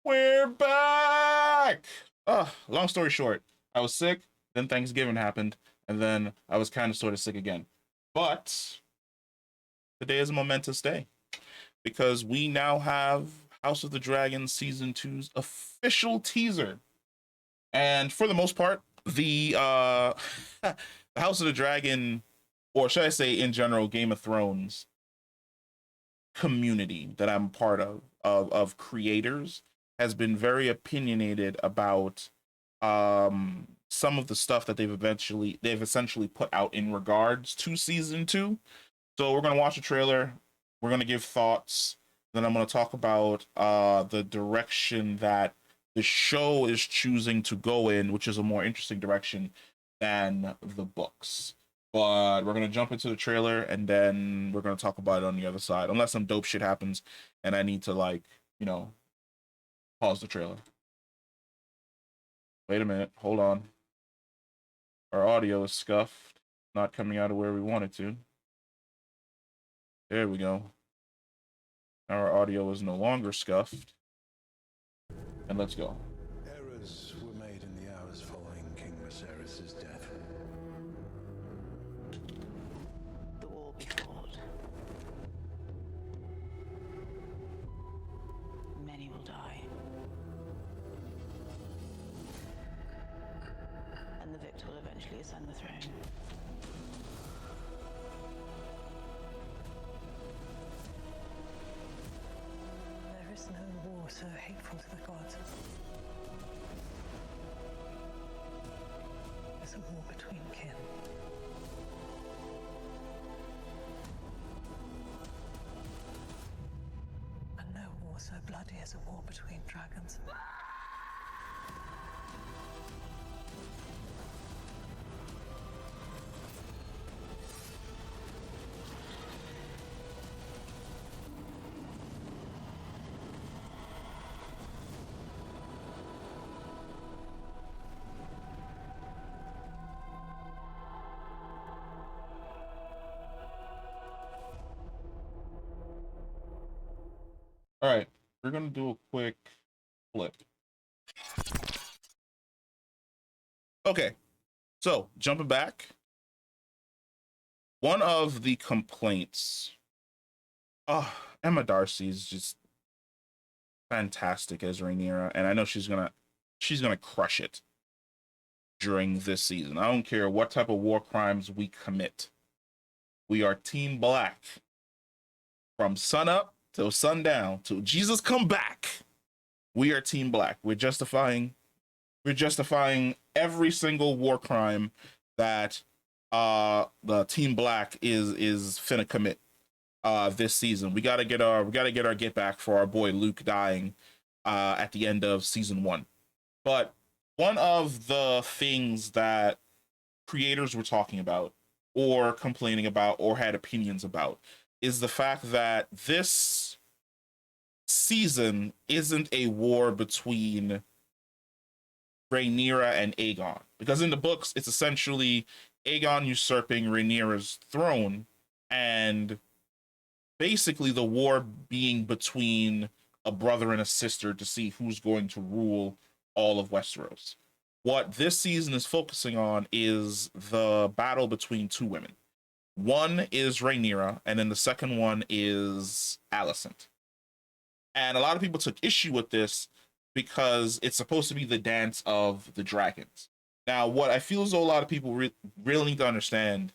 We're back! Long story short, I was sick, then Thanksgiving happened, and then I was kind of sort of sick again. But today is a momentous day because we now have House of the Dragon Season Two's official teaser. And for the most part, the the House of the Dragon, or should I say in general, Game of Thrones community that I'm part of creators has been very opinionated about some of the stuff that they've essentially put out in regards to season two. So we're gonna watch the trailer, we're gonna give thoughts, then I'm gonna talk about the direction that the show is choosing to go in, which is a more interesting direction than the books. But we're gonna jump into the trailer and then we're gonna talk about it on the other side, unless some dope shit happens and I need to pause the trailer. Wait a minute, hold on. Our audio is scuffed, not coming out of where we want it to. There we go. Our audio is no longer scuffed. And let's go. Errors were made in the hours following King Viserys' death. The war be fought. Many will die. And the victor will eventually ascend the throne. There is no war so hateful to the gods as a war between kin. And no war so bloody as a war between dragons. All right, we're gonna do a quick flip. Okay, so jumping back, one of the complaints. Oh, Emma Darcy is just fantastic as Rhaenyra, and I know she's gonna crush it during this season. I don't care what type of war crimes we commit. We are Team Black from sun up till sundown till Jesus come back. We are Team Black. We're justifying every single war crime that the Team Black is finna commit this season. We gotta get our get back for our boy Luke dying at the end of season one. But one of the things that creators were talking about or complaining about or had opinions about is the fact that this season isn't a war between Rhaenyra and Aegon, because in the books it's essentially Aegon usurping Rhaenyra's throne, and basically the war being between a brother and a sister to see who's going to rule all of Westeros. What this season is focusing on is the battle between two women. One is Rhaenyra, and then the second one is Alicent. And a lot of people took issue with this because it's supposed to be the dance of the dragons. Now, what I feel as though a lot of people really need to understand,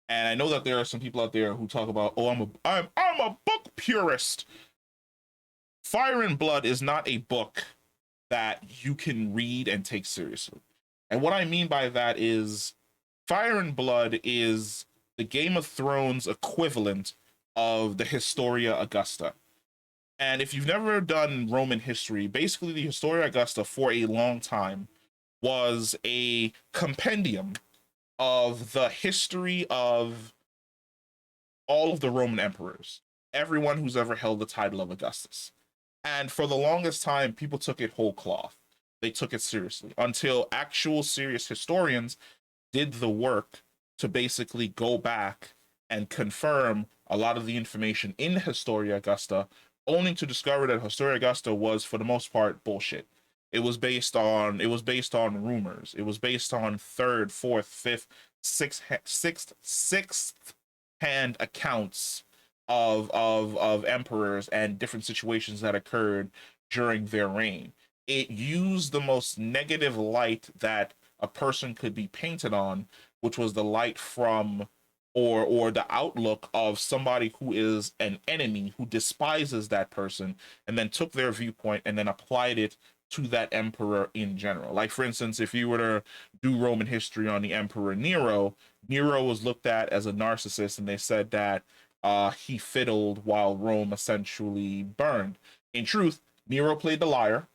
and I know that there are some people out there who talk about, oh, I'm a book purist. Fire and Blood is not a book that you can read and take seriously. And what I mean by that is Fire and Blood is the Game of Thrones equivalent of the Historia Augusta. And if you've never done Roman history, basically the Historia Augusta for a long time was a compendium of the history of all of the Roman emperors, everyone who's ever held the title of Augustus. And for the longest time, people took it whole cloth. They took it seriously until actual serious historians did the work to basically go back and confirm a lot of the information in Historia Augusta only to discover that Historia Augusta was, for the most part, bullshit. It was based on rumors. It was based on third, fourth, fifth, sixth hand accounts of emperors and different situations that occurred during their reign. It used the most negative light that a person could be painted on, which was the light from or the outlook of somebody who is an enemy who despises that person, and then took their viewpoint and then applied it to that emperor in general. Like, for instance, if you were to do Roman history on the Emperor Nero, Nero was looked at as a narcissist, and they said that he fiddled while Rome essentially burned. In truth, Nero played the liar.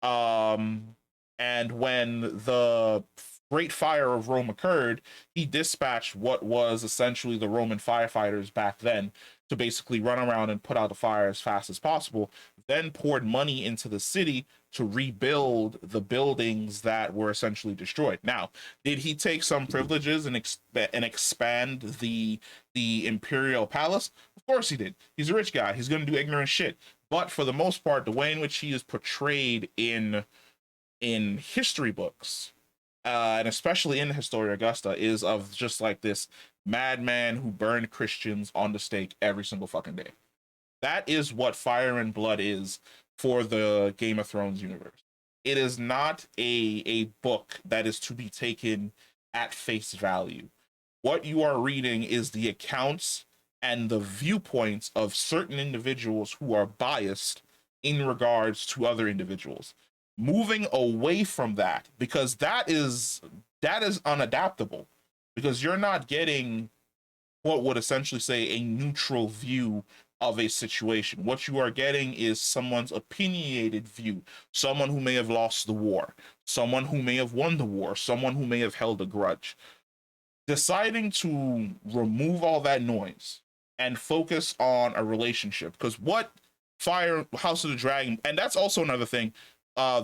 Um, and when the Great Fire of Rome occurred, he dispatched what was essentially the Roman firefighters back then to basically run around and put out the fire as fast as possible, then poured money into the city to rebuild the buildings that were essentially destroyed. Now, did he take some privileges and expand the imperial palace? Of course he did. He's a rich guy. He's going to do ignorant shit. But for the most part, the way in which he is portrayed in history books, and especially in Historia Augusta, is of just like this madman who burned Christians on the stake every single fucking day. That is what Fire and Blood is for the Game of Thrones universe. It is not a book that is to be taken at face value. What you are reading is the accounts and the viewpoints of certain individuals who are biased in regards to other individuals. Moving away from that, because that is unadaptable, because you're not getting what would essentially say a neutral view of a situation. What you are getting is someone's opinionated view, someone who may have lost the war, someone who may have won the war, someone who may have held a grudge. Deciding to remove all that noise and focus on a relationship, because what Fire House of the Dragon, and that's also another thing.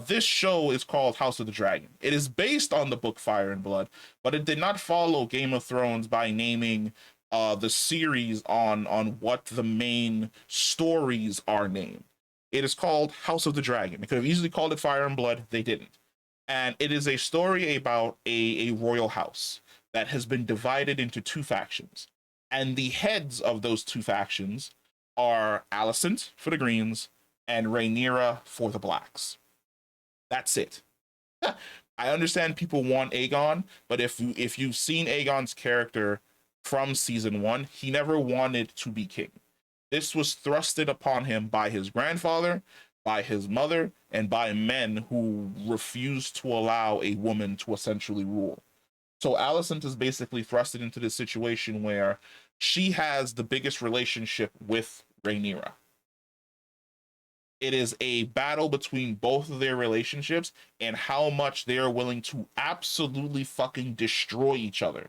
This show is called House of the Dragon. It is based on the book Fire and Blood, but it did not follow Game of Thrones by naming the series on what the main stories are named. It is called House of the Dragon. They could have easily called it Fire and Blood. They didn't. And it is a story about a royal house that has been divided into two factions. And the heads of those two factions are Alicent for the Greens and Rhaenyra for the Blacks. That's it. I understand people want Aegon, but if you've seen Aegon's character from season one, he never wanted to be king. This was thrusted upon him by his grandfather, by his mother, and by men who refused to allow a woman to essentially rule. So Alicent is basically thrusted into this situation where she has the biggest relationship with Rhaenyra. It is a battle between both of their relationships and how much they are willing to absolutely fucking destroy each other,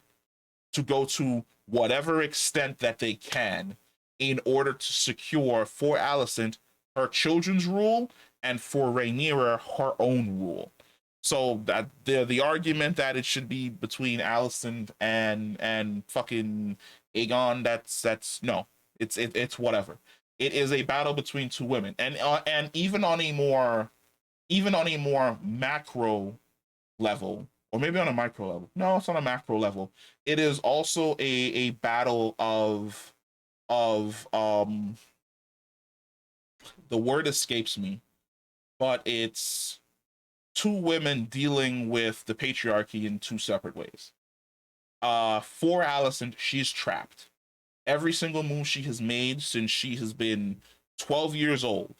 to go to whatever extent that they can in order to secure for Alicent her children's rule and for Rhaenyra her own rule. So that the argument that it should be between Alicent and fucking Aegon, that's no, it's whatever. It is a battle between two women, and even on a more macro level, or maybe on a micro level. No, it's on a macro level. It is also a battle of the word escapes me, but it's two women dealing with the patriarchy in two separate ways. For Alicent, she's trapped. Every single move she has made since she has been 12 years old,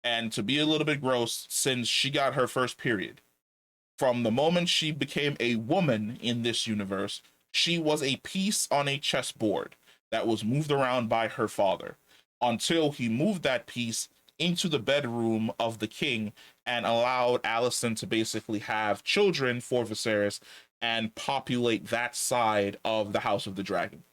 and to be a little bit gross, since she got her first period. From the moment she became a woman in this universe, she was a piece on a chessboard that was moved around by her father until he moved that piece into the bedroom of the king and allowed Alicent to basically have children for Viserys and populate that side of the House of the Dragon.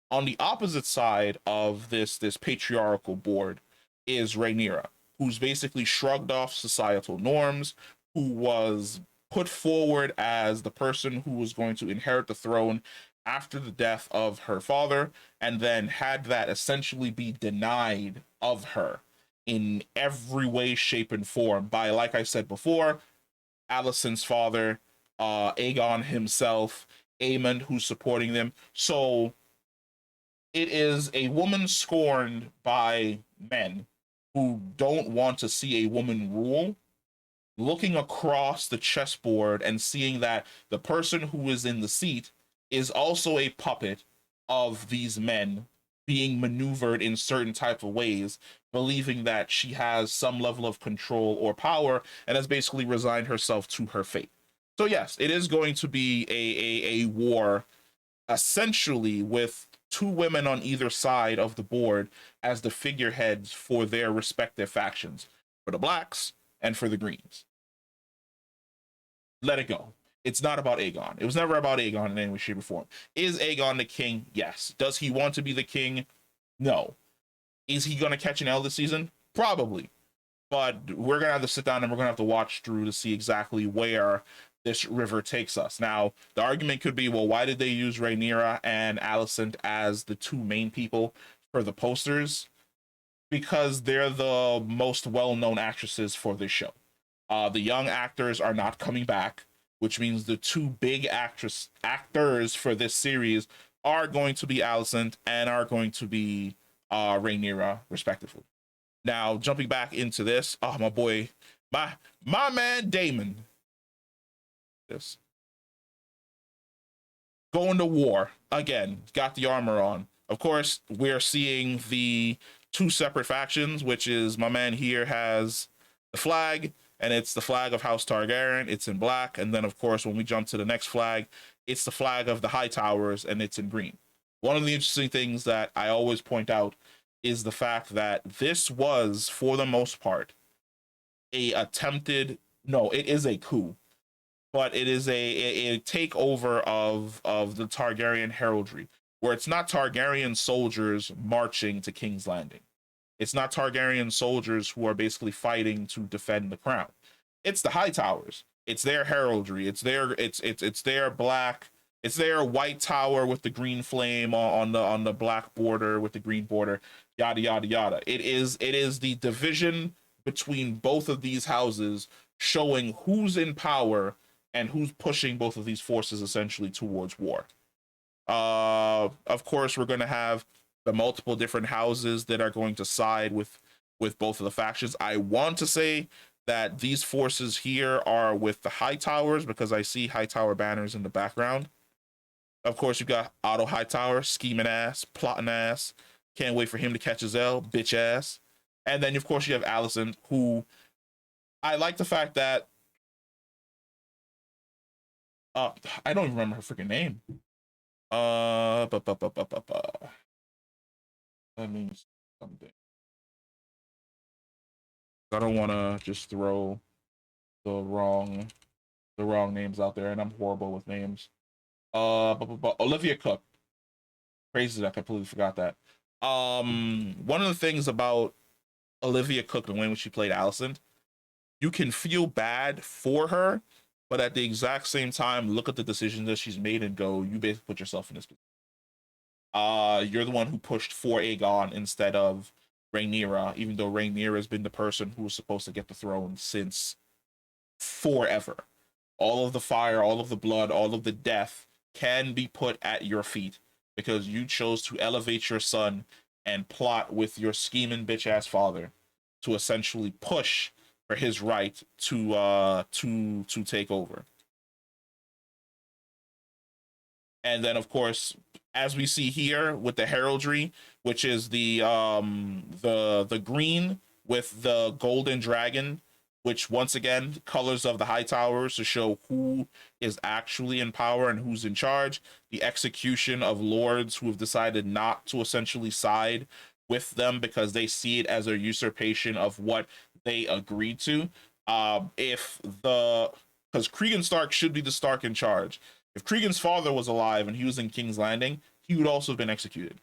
On the opposite side of this patriarchal board is Rhaenyra, who's basically shrugged off societal norms, who was put forward as the person who was going to inherit the throne after the death of her father, and then had that essentially be denied of her. in every way, shape, and form by, like I said before, Alicent's father, Aegon himself, Aemon, who's supporting them. So it is a woman scorned by men who don't want to see a woman rule, looking across the chessboard and seeing that the person who is in the seat is also a puppet of these men being maneuvered in certain type of ways, believing that she has some level of control or power and has basically resigned herself to her fate. So yes, it is going to be a war essentially with two women on either side of the board as the figureheads for their respective factions, for the blacks and for the greens. Let it go. It's not about Aegon. It was never about Aegon in any way, shape, or form. Is Aegon the king? Yes. Does he want to be the king? No. Is he going to catch an L this season? Probably. But we're going to have to sit down and we're going to have to watch through to see exactly where this river takes us. Now, the argument could be, well, why did they use Rhaenyra and Alicent as the two main people for the posters? Because they're the most well-known actresses for this show. The young actors are not coming back, which means the two big actors for this series are going to be Alicent and are going to be Rhaenyra, respectively. Now, jumping back into this, oh my boy, my man Damon, this going to war again, got the armor on. Of course, we're seeing the two separate factions, which is my man here has the flag, and it's the flag of House Targaryen. It's in black, and then of course, when we jump to the next flag, it's the flag of the High Towers, and it's in green. One of the interesting things that I always point out is the fact that this was, for the most part, a attempted, no, it is a coup, but it is a takeover of the Targaryen heraldry, where it's not Targaryen soldiers marching to King's Landing. It's not Targaryen soldiers who are basically fighting to defend the crown. It's the High Towers. It's their heraldry. It's their black. It's their white tower with the green flame on the black border with the green border. Yada yada yada. It is the division between both of these houses, showing who's in power and who's pushing both of these forces essentially towards war. Of course, we're going to have the multiple different houses that are going to side with both of the factions. I want to say that these forces here are with the High Towers because I see High Tower banners in the background. Of course, you've got Otto Hightower, scheming ass, plotting ass. Can't wait for him to catch his L, bitch ass. And then, of course, you have Alicent, who I like the fact that I don't even remember her freaking name. That means something. I don't want to just throw the wrong names out there, and I'm horrible with names. Olivia Cook. Crazy that I completely forgot that. One of the things about Olivia Cook, the way in which she played Alicent, you can feel bad for her, but at the exact same time, look at the decisions that she's made and go, you basically put yourself in this position. You're the one who pushed for Aegon instead of Rhaenyra, even though Rhaenyra has been the person who was supposed to get the throne since forever. All of the fire, all of the blood, all of the death can be put at your feet because you chose to elevate your son and plot with your scheming bitch ass father to essentially push for his right to take over. And then, of course, as we see here with the heraldry, which is the green with the golden dragon, which once again colors of the High Towers to show who is actually in power and who's in charge. The execution of lords who have decided not to essentially side with them because they see it as a usurpation of what they agreed to. If the because Cregan Stark should be the Stark in charge. If Cregan's father was alive and he was in King's Landing, he would also have been executed.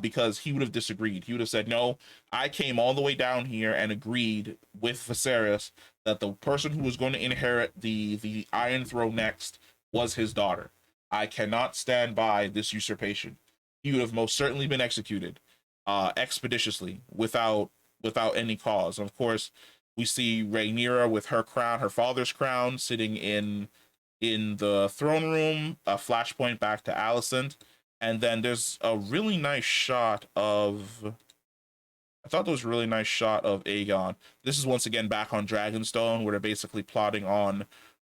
Because he would have disagreed. He would have said, no, I came all the way down here and agreed with Viserys that the person who was going to inherit the Iron Throne next was his daughter. I cannot stand by this usurpation. He would have most certainly been executed expeditiously without without any cause. Of course, we see Rhaenyra with her crown, her father's crown, sitting in the throne room. A flashpoint back to Alicent, and then there's a really nice shot of. I thought there was a really nice shot of Aegon. This is once again back on Dragonstone, where they're basically plotting on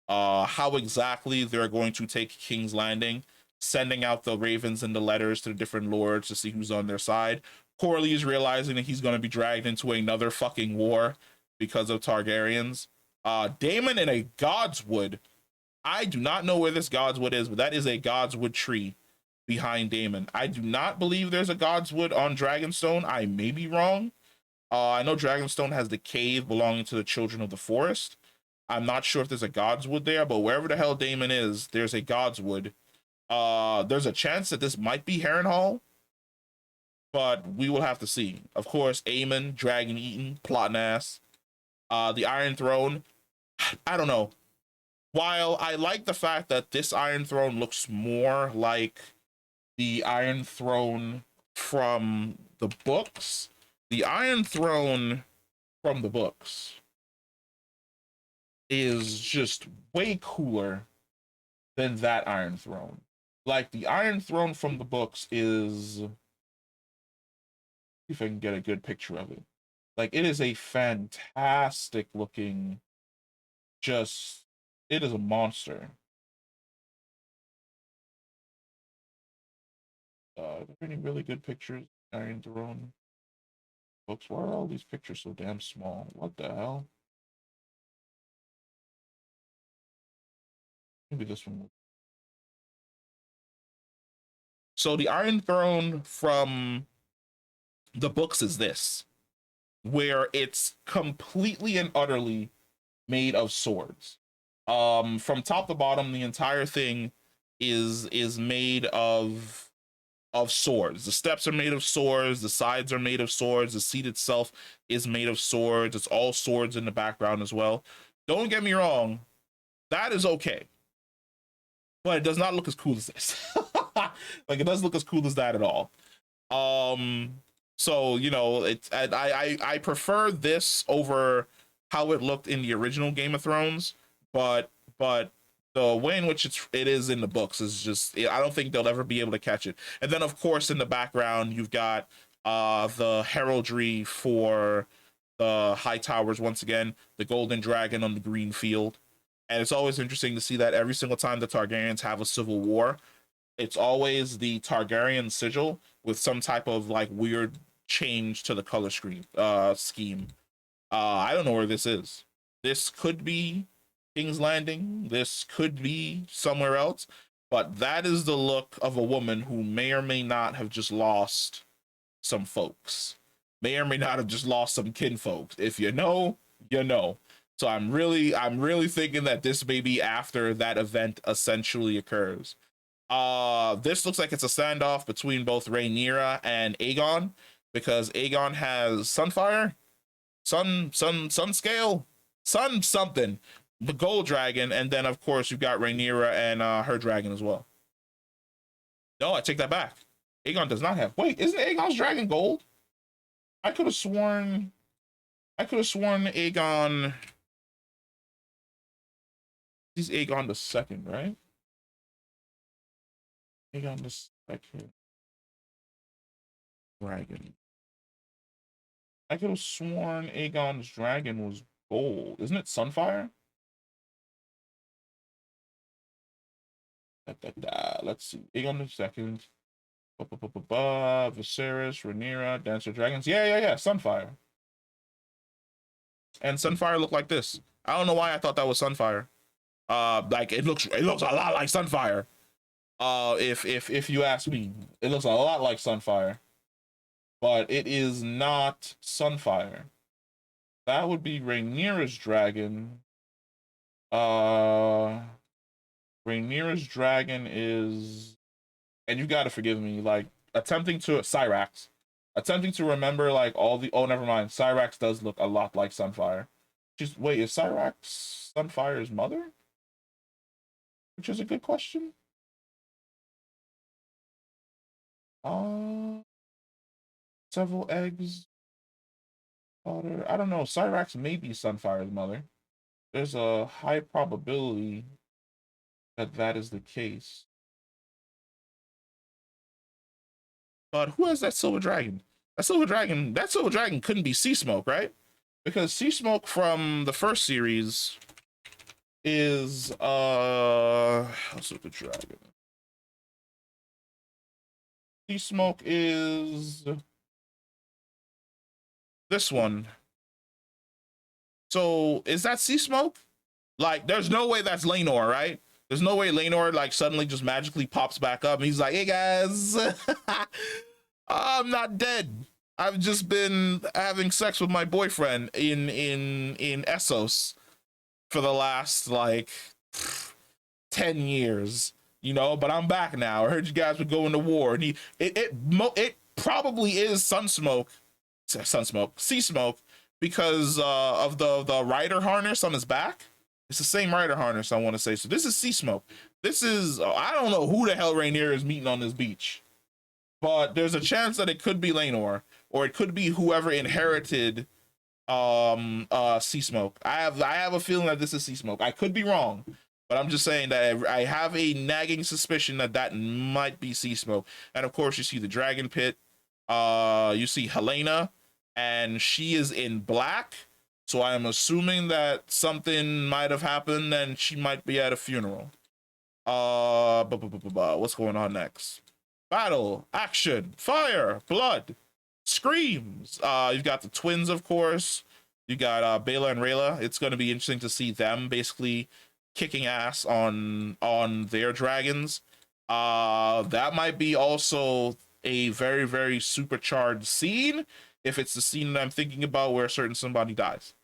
how exactly they're going to take King's Landing, sending out the ravens and the letters to the different lords to see who's on their side. Corley is realizing that he's going to be dragged into another fucking war because of Targaryens. Daemon in a Godswood. I do not know where this Godswood is, but that is a Godswood tree behind Daemon. I do not believe there's a Godswood on Dragonstone. I may be wrong. I know Dragonstone has the cave belonging to the Children of the Forest. I'm not sure if there's a Godswood there, but wherever the hell Daemon is, there's a Godswood. There's a chance that this might be Harrenhal, but we will have to see. Of course, Aemon, Dragon Eaten, plotting ass. The Iron Throne. I don't know. While I like the fact that this Iron Throne looks more like the Iron Throne from the books, the Iron Throne from the books is just way cooler than that Iron Throne. Like, the Iron Throne from the books is, if I can get a good picture of it, like, it is a fantastic looking, just, it is a monster. Are there any really good pictures? Iron Throne books. Why are all these pictures so damn small? What the hell? Maybe this one. So the Iron Throne from the books is this, where it's completely and utterly made of swords. From top to bottom, the entire thing is made of swords. The steps are made of swords, the sides are made of swords, the seat itself is made of swords. It's all swords in the background as well. Don't get me wrong, that is okay, but it does not look as cool as this. Like, it doesn't look as cool as that at all. So, you know, it's I prefer this over how it looked in the original Game of Thrones, but the way in which it is in the books is just, I don't think they'll ever be able to catch it. And then of course in the background you've got the heraldry for the High Towers, once again, the golden dragon on the green field. And it's always interesting to see that every single time the Targaryens have a civil war, it's always the Targaryen sigil with some type of like weird change to the color scheme. I don't know where this is. This could be King's Landing. This could be somewhere else. But that is the look of a woman who may or may not have just lost some folks. May or may not have just lost some kinfolks. If you know, you know. So I'm really thinking that this may be after that event essentially occurs. This looks like it's a standoff between both Rhaenyra and Aegon, because Aegon has Sunfire, Sun Scale, Sun something, the Gold Dragon, and then of course you've got Rhaenyra and her dragon as well. No, I take that back. Aegon does not have. Wait, isn't Aegon's dragon gold? I could have sworn. Aegon. He's Aegon the second, right? Aegon the second. Dragon. I could have sworn Aegon's dragon was gold. Isn't it Sunfire? Let's see. Aegon the second. Viserys, Rhaenyra, Dancer Dragons. Yeah. Sunfire. And Sunfire looked like this. I don't know why I thought that was Sunfire. Like it looks a lot like Sunfire. If you ask me, it looks a lot like Sunfire. But it is not Sunfire. That would be Rhaenyra's dragon. Rhaenyra's dragon is, and you gotta forgive me, like attempting to Cyrax. Attempting to remember like all the, oh never mind. Cyrax does look a lot like Sunfire. Just wait, is Cyrax Sunfire's mother? Which is a good question. Several eggs. Daughter, I don't know. Cyrax may be Sunfire's mother. There's a high probability that that is the case. But who has that silver dragon? That silver dragon couldn't be Sea Smoke, right? Because Sea Smoke from the first series is how's the dragon? Sea Smoke is this one. So is that Sea Smoke? Like, there's no way that's Laenor, right? There's no way Laenor like suddenly just magically pops back up and he's like, "Hey guys, I'm not dead. I've just been having sex with my boyfriend in Essos for the last like 10 years, you know, but I'm back now. I heard you guys were going to war." And it probably is Sea Smoke, because of the rider harness on his back. It's the same rider harness, I want to say. So this is Sea Smoke. This is, I don't know who the hell Rhaenyra is meeting on this beach, but there's a chance that it could be Laenor, or it could be whoever inherited Sea Smoke. I have a feeling that this is Sea Smoke. I could be wrong, but I'm just saying that I have a nagging suspicion that that might be Sea Smoke. And of course, you see the dragon pit. You see Helena, and she is in black. So I am assuming that something might have happened and she might be at a funeral. What's going on next? Battle, action, fire, blood, screams. You've got the twins, of course. You got Baela and Rayla. It's going to be interesting to see them basically kicking ass on their dragons. That might be also a very, very supercharged scene, if it's the scene that I'm thinking about where a certain somebody dies.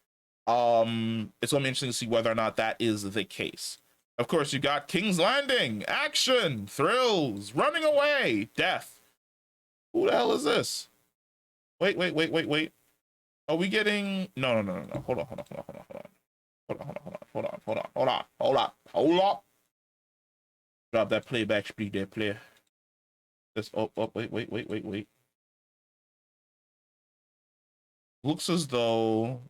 It's gonna be interesting to see whether or not that is the case. Of course, you got King's Landing, action, thrills, running away, death. Who the hell is this? Wait. Are we getting? No. Hold on. Drop that playback speed there, player. This. Wait. Looks as though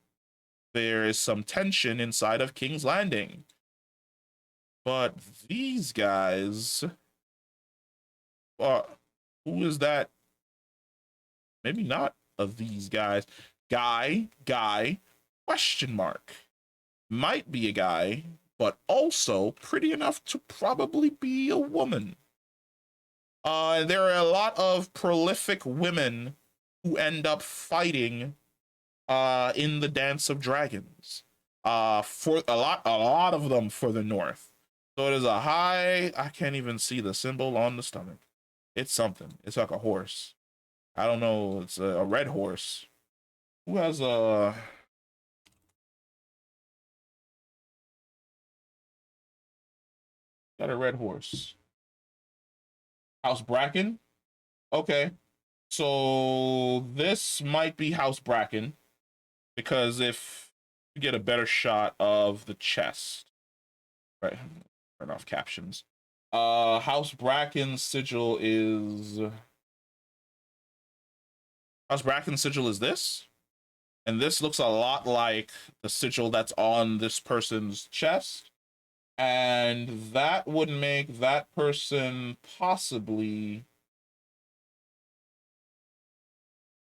there is some tension inside of King's Landing. But these guys, who is that? Maybe not of these guys. Guy, question mark. Might be a guy, but also pretty enough to probably be a woman. There are a lot of prolific women who end up fighting in the Dance of Dragons. For a lot of them for the North. So it is a high. I can't even see the symbol on the stomach. It's something. It's like a horse. I don't know. It's a red horse. Who has a? Got a red horse. House Bracken. Okay, so this might be House Bracken, because if you get a better shot of the chest, right? Turn off captions. House Bracken's sigil is this, and this looks a lot like the sigil that's on this person's chest, and that would make that person possibly.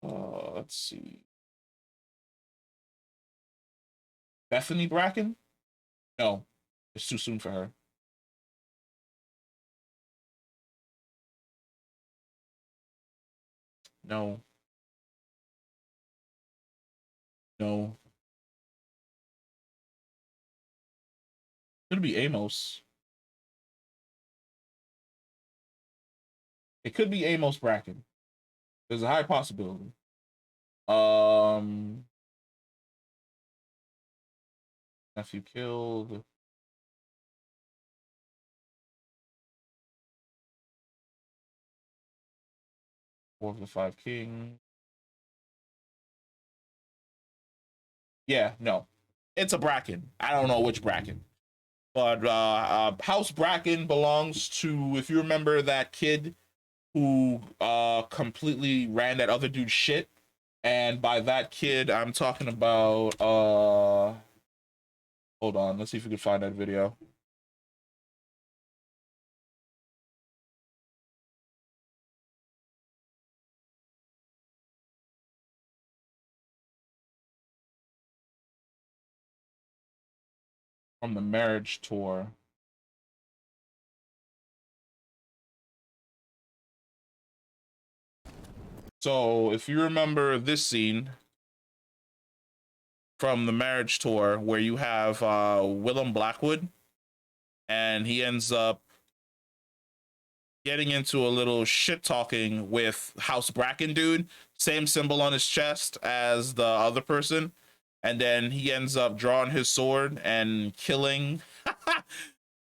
Let's see. Bethany Bracken? No, it's too soon for her. No. Could be Amos. It could be Amos Bracken. There's a high possibility. Nephew killed. Four of the Five Kings. Yeah, no. It's a Bracken. I don't know which Bracken. But House Bracken belongs to, if you remember that kid who completely ran that other dude's shit And by that kid, I'm talking about hold on, let's see if we can find that video. From the marriage tour. So if you remember this scene from the marriage tour where you have Willem Blackwood, and he ends up getting into a little shit talking with House Bracken dude, same symbol on his chest as the other person, and then he ends up drawing his sword and killing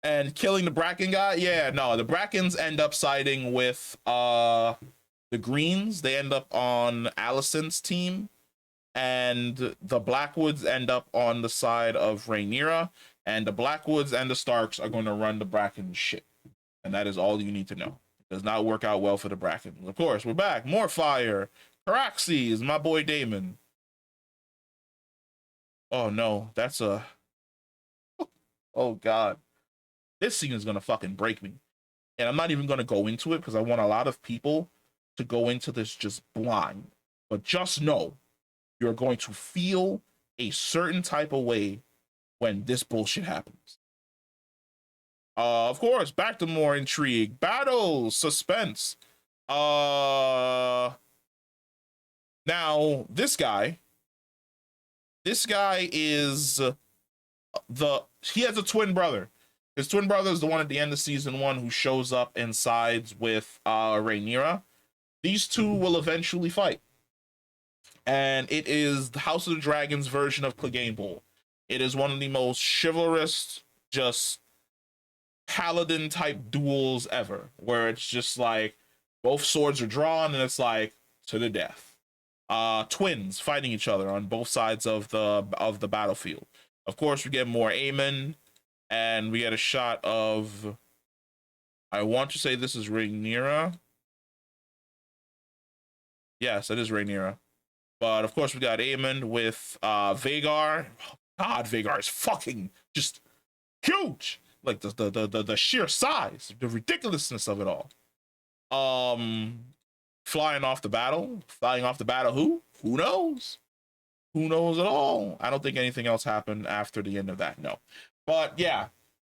the Bracken guy. Yeah, no, the Brackens end up siding with the Greens. They end up on Alicent's team, and the Blackwoods end up on the side of Rhaenyra, and the Blackwoods and the Starks are going to run the Bracken shit. And that is all you need to know. It does not work out well for the Bracken. Of course, we're back. More fire. Caraxes, my boy Damon. Oh no, that's a... Oh god. This scene is going to fucking break me. And I'm not even going to go into it because I want a lot of people to go into this just blind. But just know, you're going to feel a certain type of way when this bullshit happens. Of course, back to more intrigue, battles, suspense. Now this guy is he has a twin brother. His twin brother is the one at the end of season 1 who shows up and sides with Rhaenyra. These two will eventually fight. And it is the House of the Dragon's version of Clegane Bowl. It is one of the most chivalrous, just paladin type duels ever, where it's just like both swords are drawn and it's like to the death. Twins fighting each other on both sides of the battlefield. Of course, we get more Aemon, and we get a shot of, I want to say this is Rhaenyra. Yes, it is Rhaenyra. But of course, we got Aemon with Vhagar. God, Vhagar is fucking just huge. Like the sheer size, the ridiculousness of it all. Flying off the battle. Who knows? Who knows at all? I don't think anything else happened after the end of that. No. But yeah.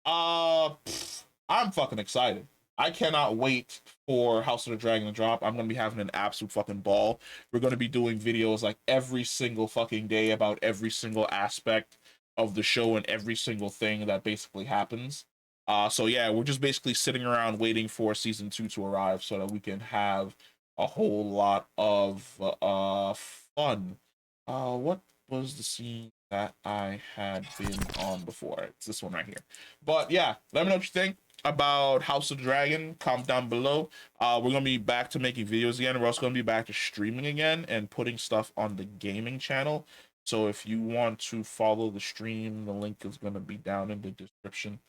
I'm fucking excited. I cannot wait for House of the Dragon to drop. I'm gonna be having an absolute fucking ball. We're gonna be doing videos like every single fucking day about every single aspect of the show and every single thing that basically happens. So yeah, we're just basically sitting around waiting for season 2 to arrive so that we can have a whole lot of fun. What was the scene that I had been on before? It's this one right here. But yeah, let me know what you think about House of the Dragon. Comment down below. We're gonna be back to making videos again. We're also gonna be back to streaming again and putting stuff on the gaming channel. So if you want to follow the stream, the link is gonna be down in the description.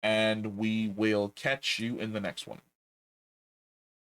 And we will catch you in the next one.